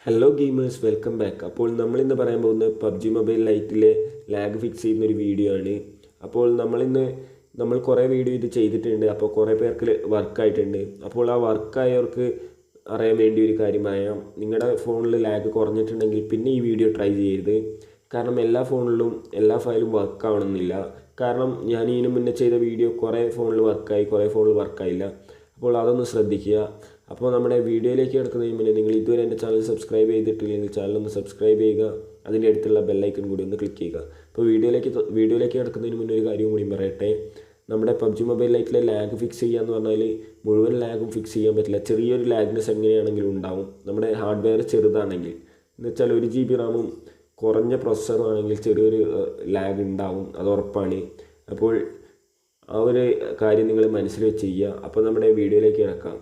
Hello gamers, welcome back. അപ്പോൾ നമ്മളിന്ന് പറയാൻ പോകുന്നത് പബ്ജി മൊബൈൽ ലൈറ്റിലെ ലാഗ് ഫിക്സ് ചെയ്യുന്നൊരു വീഡിയോ ആണ്. അപ്പോൾ നമ്മൾ കുറേ വീഡിയോ ഇത് ചെയ്തിട്ടുണ്ട്. അപ്പോൾ കുറേ പേർക്ക് വർക്കായിട്ടുണ്ട്. അപ്പോൾ ആ വർക്കായവർക്ക് അറിയാൻ വേണ്ടി ഒരു കാര്യമായ, നിങ്ങളുടെ ഫോണിൽ ലാഗ് കുറഞ്ഞിട്ടുണ്ടെങ്കിൽ പിന്നെ ഈ വീഡിയോ ട്രൈ ചെയ്യരുത്. കാരണം എല്ലാ ഫോണിലും എല്ലാ ഫയലും വർക്കാവണമെന്നില്ല. കാരണം ഞാൻ ഇതിനു മുന്നേ ചെയ്ത വീഡിയോ കുറേ ഫോണിൽ വർക്കായി, കുറേ ഫോണിൽ വർക്കായില്ല. അപ്പോൾ അതൊന്ന് ശ്രദ്ധിക്കുക. അപ്പോൾ നമ്മുടെ വീഡിയോയിലേക്ക് കിടക്കുന്നതിന് മുന്നേ നിങ്ങൾ ഇതുവരെ എൻ്റെ ചാനൽ സബ്സ്ക്രൈബ് ചെയ്തിട്ടില്ലെങ്കിൽ ചാനലൊന്ന് സബ്സ്ക്രൈബ് ചെയ്യുക. അതിൻ്റെ അടുത്തുള്ള ബെല്ലൈക്കൺ കൂടി ഒന്ന് ക്ലിക്ക് ചെയ്യുക. അപ്പോൾ വീഡിയോയിലേക്ക് കിടക്കുന്നതിന് മുന്നേ ഒരു കാര്യം കൂടി പറയട്ടെ. നമ്മുടെ പബ്ജി മൊബൈൽ ലൈറ്റിലെ ലാഗ് ഫിക്സ് ചെയ്യുക എന്ന് പറഞ്ഞാൽ മുഴുവൻ ലാഗും ഫിക്സ് ചെയ്യാൻ പറ്റില്ല. ചെറിയൊരു ലാഗ്നെസ് എങ്ങനെയാണെങ്കിലും ഉണ്ടാവും. നമ്മുടെ ഹാർഡ്വെയർ ചെറുതാണെങ്കിൽ, എന്ന് വെച്ചാൽ 1 GB റാമും കുറഞ്ഞ പ്രോസസ്സറും ആണെങ്കിൽ ചെറിയൊരു ലാഗ് ഉണ്ടാവും, അത് ഉറപ്പാണ്. അപ്പോൾ ആ ഒരു കാര്യം നിങ്ങൾ മനസ്സിൽ വെച്ച് ചെയ്യുക. അപ്പോൾ നമ്മുടെ വീഡിയോയിലേക്ക് കിടക്കാം.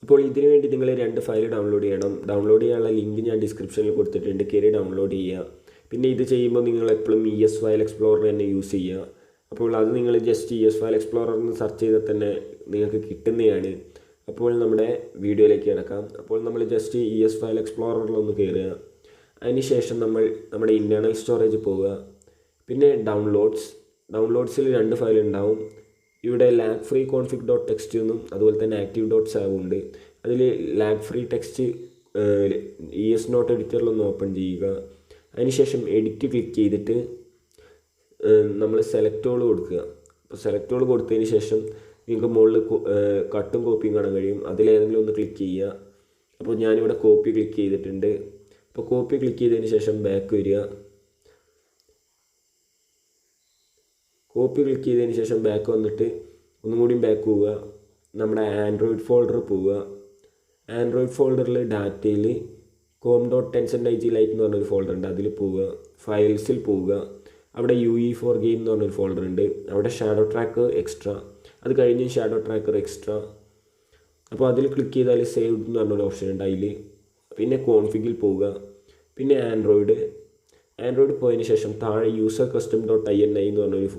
അപ്പോൾ ഇതിനു വേണ്ടി നിങ്ങൾ 2 ഫയൽ ഡൗൺലോഡ് ചെയ്യണം. ഡൗൺലോഡ് ചെയ്യാനുള്ള ലിങ്ക് ഞാൻ ഡിസ്ക്രിപ്ഷനിൽ കൊടുത്തിട്ടുണ്ട്. കയറി ഡൗൺലോഡ് ചെയ്യുക. പിന്നെ ഇത് ചെയ്യുമ്പോൾ നിങ്ങൾ എപ്പോഴും ES ഫയൽ എക്സ്പ്ലോറർ തന്നെ യൂസ് ചെയ്യുക. അപ്പോൾ അത് നിങ്ങൾ ജസ്റ്റ് ES ഫയൽ എക്സ്പ്ലോറർ എന്ന് സെർച്ച് ചെയ്താൽ തന്നെ നിങ്ങൾക്ക് കിട്ടുന്നതാണ്. അപ്പോൾ നമ്മുടെ വീഡിയോയിലേക്ക് കിടക്കാം. അപ്പോൾ നമ്മൾ ജസ്റ്റ് ES ഫയൽ എക്സ്പ്ലോററിലൊന്ന് കയറുക. അതിനുശേഷം നമ്മുടെ ഇൻറ്റേർണൽ സ്റ്റോറേജ് പോവുക. പിന്നെ ഡൗൺലോഡ്സിൽ 2 ഫയൽ ഉണ്ടാവും. ഇവിടെ ലാഗ് ഫ്രീ config.txt എന്നും അതുപോലെ തന്നെ active.sav ഉണ്ട്. അതിൽ lag free text ES note എഡിറ്ററിലൊന്ന് ഓപ്പൺ ചെയ്യുക. അതിനുശേഷം എഡിറ്റ് ക്ലിക്ക് ചെയ്തിട്ട് നമ്മൾ സെലക്ട് ഓൾ കൊടുക്കുക. അപ്പോൾ സെലക്ട് ഓൾ കൊടുത്തതിന് ശേഷം നിങ്ങൾക്ക് മുകളിൽ കട്ടും കോപ്പിയും കാണാൻ കഴിയും. അതിലേതെങ്കിലും ഒന്ന് ക്ലിക്ക് ചെയ്യുക. അപ്പോൾ ഞാനിവിടെ കോപ്പി ക്ലിക്ക് ചെയ്തിട്ടുണ്ട്. അപ്പോൾ കോപ്പി ക്ലിക്ക് ചെയ്തതിന് ശേഷം ബാക്ക് വരിക. കോപ്പി ക്ലിക്ക് ചെയ്തതിന് ശേഷം ബാക്ക് വന്നിട്ട് ഒന്നും കൂടിയും ബാക്ക് പോവുക. നമ്മുടെ ആൻഡ്രോയിഡ് ഫോൾഡർ പോവുക. ആൻഡ്രോയിഡ് ഫോൾഡറിൽ ഡാറ്റയിൽ com.tencent.ig ലൈറ്റ് എന്ന് പറഞ്ഞൊരു ഫോൾഡർ ഉണ്ട്, അതിൽ പോവുക. ഫയൽസിൽ പോവുക. അവിടെ UE4 ഗെയിം എന്ന് പറഞ്ഞൊരു ഫോൾഡർ ഉണ്ട്. അവിടെ ഷാഡോ ട്രാക്കർ എക്സ്ട്രാ, അത് കഴിഞ്ഞ് ഷാഡോ ട്രാക്കർ എക്സ്ട്രാ. അപ്പോൾ അതിൽ ക്ലിക്ക് ചെയ്താൽ സേവ്ഡ് എന്ന് പറഞ്ഞൊരു ഓപ്ഷൻ ഉണ്ട് അതിൽ. പിന്നെ കോൺഫിഗിൽ പോവുക. പിന്നെ ആൻഡ്രോയിഡ് പോയതിന് ശേഷം താഴെ യൂസർ custom.ini എന്ന് പറഞ്ഞൊരു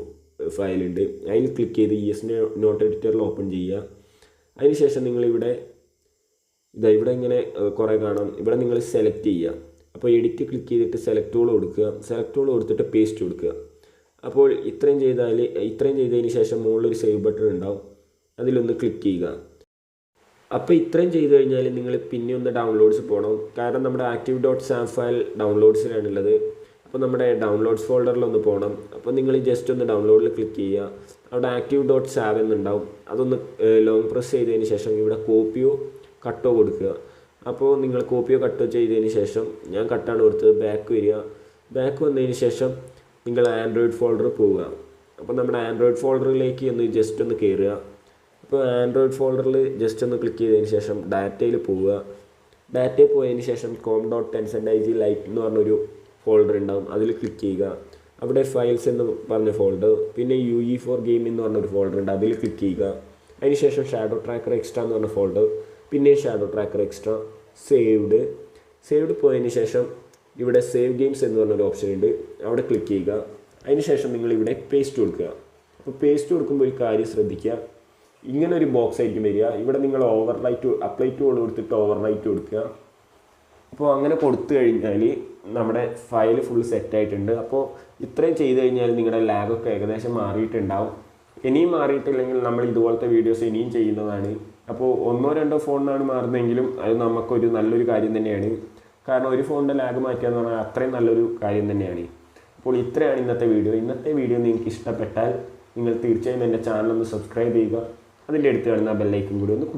ഫയലുണ്ട്. അതിൽ ക്ലിക്ക് ചെയ്ത് ES നോട്ട് എഡിറ്ററിൽ ഓപ്പൺ ചെയ്യുക. അതിനുശേഷം നിങ്ങളിവിടെ ഇങ്ങനെ കുറേ കാണാം. ഇവിടെ നിങ്ങൾ സെലക്ട് ചെയ്യുക. അപ്പോൾ എഡിറ്റ് ക്ലിക്ക് ചെയ്തിട്ട് സെലക്ട് ഓൾ കൊടുക്കുക. സെലക്ട് ഓൾ കൊടുത്തിട്ട് പേസ്റ്റ് കൊടുക്കുക. അപ്പോൾ ഇത്രയും ചെയ്തതിന് ശേഷം മുകളിലൊരു സേവ് ബട്ടൺ ഉണ്ടാവും, അതിലൊന്ന് ക്ലിക്ക് ചെയ്യുക. അപ്പോൾ ഇത്രയും ചെയ്ത് കഴിഞ്ഞാൽ നിങ്ങൾ പിന്നെ ഒന്ന് ഡൗൺലോഡ്സ് പോകണം. കാരണം നമ്മുടെ active.sav ഫയൽ ഡൗൺലോഡ്സിലാണുള്ളത്. അപ്പോൾ നമ്മുടെ ഡൗൺലോഡ്സ് ഫോൾഡറിലൊന്ന് പോകണം. അപ്പോൾ നിങ്ങൾ ജസ്റ്റ് ഒന്ന് ഡൗൺലോഡിൽ ക്ലിക്ക് ചെയ്യുക. അവിടെ active.sav എന്നുണ്ടാവും, അതൊന്ന് ലോങ് പ്രസ് ചെയ്തതിന് ശേഷം ഇവിടെ കോപ്പിയോ കട്ടോ കൊടുക്കുക. അപ്പോൾ നിങ്ങൾ കോപ്പിയോ കട്ടോ ചെയ്തതിന് ശേഷം, ഞാൻ കട്ടാണ് കൊടുത്തത്, ബാക്ക് വരിക. ബാക്ക് വന്നതിന് ശേഷം നിങ്ങൾ ആൻഡ്രോയിഡ് ഫോൾഡർ പോവുക. അപ്പോൾ നമ്മുടെ ആൻഡ്രോയിഡ് ഫോൾഡറിലേക്ക് ജസ്റ്റ് ഒന്ന് കയറുക. അപ്പോൾ ആൻഡ്രോയിഡ് ഫോൾഡറിൽ ജസ്റ്റ് ഒന്ന് ക്ലിക്ക് ചെയ്തതിന് ശേഷം ഡാറ്റയിൽ പോവുക. ഡാറ്റയിൽ പോയതിന് ശേഷം com.tencent.ig ലൈറ്റ് എന്ന് പറഞ്ഞൊരു ഫോൾഡർ ഉണ്ടാവും, അതിൽ ക്ലിക്ക് ചെയ്യുക. അവിടെ ഫയൽസ് എന്ന് പറഞ്ഞ ഫോൾഡർ, പിന്നെ UE4 ഗെയിം എന്ന് പറഞ്ഞൊരു ഫോൾഡർ ഉണ്ട്, അതിൽ ക്ലിക്ക് ചെയ്യുക. അതിനുശേഷം ഷാഡോ ട്രാക്കർ എക്സ്ട്രാ എന്ന് പറഞ്ഞ ഫോൾഡർ, പിന്നെ ഷാഡോ ട്രാക്കർ എക്സ്ട്രാ, സേവ്ഡ് പോയതിന് ശേഷം ഇവിടെ സേവ് ഗെയിംസ് എന്ന് പറഞ്ഞൊരു ഓപ്ഷൻ ഉണ്ട്, അവിടെ ക്ലിക്ക് ചെയ്യുക. അതിനുശേഷം നിങ്ങളിവിടെ പേസ്റ്റ് കൊടുക്കുക. അപ്പോൾ പേസ്റ്റ് കൊടുക്കുമ്പോൾ ഒരു കാര്യം ശ്രദ്ധിക്കുക, ഇങ്ങനെ ഒരു ബോക്സ് ആയിരിക്കും വരിക. ഇവിടെ നിങ്ങൾ അപ്ലൈ ടു കൊടുത്തിട്ട് ഓവർറൈറ്റ് കൊടുക്കുക. അപ്പോൾ അങ്ങനെ കൊടുത്തു കഴിഞ്ഞാൽ നമ്മുടെ ഫയൽ ഫുൾ സെറ്റായിട്ടുണ്ട്. അപ്പോൾ ഇത്രയും ചെയ്ത് കഴിഞ്ഞാൽ നിങ്ങളുടെ ലാഗൊക്കെ ഏകദേശം മാറിയിട്ടുണ്ടാവും. ഇനിയും മാറിയിട്ടില്ലെങ്കിൽ നമ്മൾ ഇതുപോലത്തെ വീഡിയോസ് ഇനിയും ചെയ്യുന്നതാണ്. അപ്പോൾ 1-2 ഫോണിനാണ് മാറുന്നതെങ്കിലും അത് നമുക്കൊരു നല്ലൊരു കാര്യം തന്നെയാണ്. കാരണം ഒരു ഫോണിൻ്റെ ലാഗ് മാറ്റുക എന്ന് പറഞ്ഞാൽ അത്രയും നല്ലൊരു കാര്യം തന്നെയാണ്. അപ്പോൾ ഇത്രയാണ് ഇന്നത്തെ വീഡിയോ നിങ്ങൾക്ക് ഇഷ്ടപ്പെട്ടാൽ നിങ്ങൾ തീർച്ചയായും എൻ്റെ ചാനലൊന്ന് സബ്സ്ക്രൈബ് ചെയ്യുക. അതിൻ്റെ അടുത്ത് കാണുന്ന ബെല്ലൈക്കൺ കൂടി ഒന്ന്